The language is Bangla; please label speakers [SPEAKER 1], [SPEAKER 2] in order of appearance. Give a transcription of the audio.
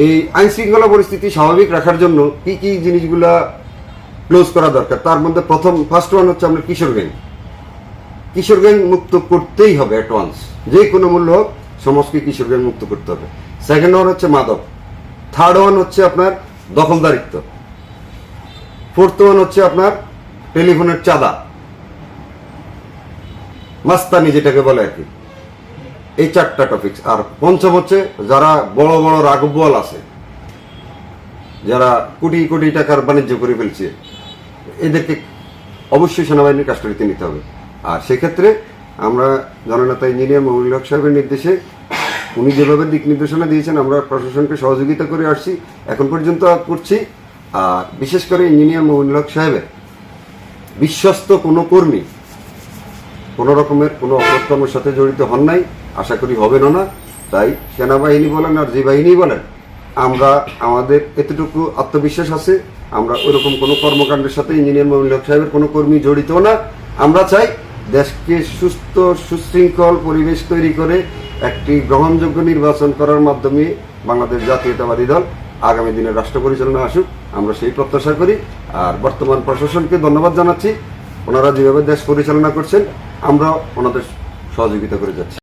[SPEAKER 1] এই আইন শৃঙ্খলা পরিস্থিতি স্বাভাবিক রাখার জন্য কি কি জিনিসগুলা ক্লোজ করা দরকার, তার মধ্যে ফার্স্ট ওয়ান হচ্ছে আমরা কিশোর গ্যাং মুক্ত করতেই হবে অ্যাডভান্স, যে কোনো মূল্য হোক সমাজকে কিশোর গ্যাং মুক্ত করতে হবে। সেকেন্ড ওয়ান হচ্ছে মাদক। থার্ড ওয়ান হচ্ছে আপনার দখলদারিত্ব। ফোর্থ ওয়ান হচ্ছে আপনার টেলিফোনের চাঁদা, মাস্তানি যেটাকে বলে আর কি। এই চারটা টপিক। আর পঞ্চম হচ্ছে যারা বড় বড় রাঘববোয়াল আছে, যারা কোটি কোটি টাকার বাণিজ্য করে ফেলছে, এদেরকে অবশ্যই সেনাবাহিনীর কাস্টডিতে নিতে হবে। আর সেক্ষেত্রে আমরা জননেতা ইঞ্জিনিয়ার মমিনুল হক সাহেবের নির্দেশে উনি যেভাবে দিক নির্দেশনা দিয়েছেন আমরা প্রশাসনকে সহযোগিতা করে আসছি, এখন পর্যন্ত করছি। আর বিশেষ করে ইঞ্জিনিয়ার মমিনুল হক সাহেবের বিশ্বস্ত কোনো কর্মী কোনো রকমের কোনো অপকর্মের সাথে জড়িত হন নাই, আশা করি হবেন না। তাই সেনাবাহিনী বলেন আর যে বাহিনী বলেন, আমরা আমাদের এতটুকু আত্মবিশ্বাস আছে, আমরা ওইরকম কোনো কর্মকাণ্ডের সাথে ইঞ্জিনিয়ার মমিনুল হক সাহেবের কোনো কর্মী জড়িত না। আমরা চাই দেশকে সুস্থ সুশৃঙ্খল পরিবেশ তৈরি করে একটি গ্রহণযোগ্য নির্বাচন করার মাধ্যমে বাংলাদেশ জাতীয়তাবাদী দল আগামী দিনের রাষ্ট্র পরিচালনা আসুক, আমরা সেই প্রত্যাশা করি। আর বর্তমান প্রশাসনকে ধন্যবাদ জানাচ্ছি, ওনারা যেভাবে দেশ পরিচালনা করছেন আমরা ওনাদের সহযোগিতা করে যাচ্ছি।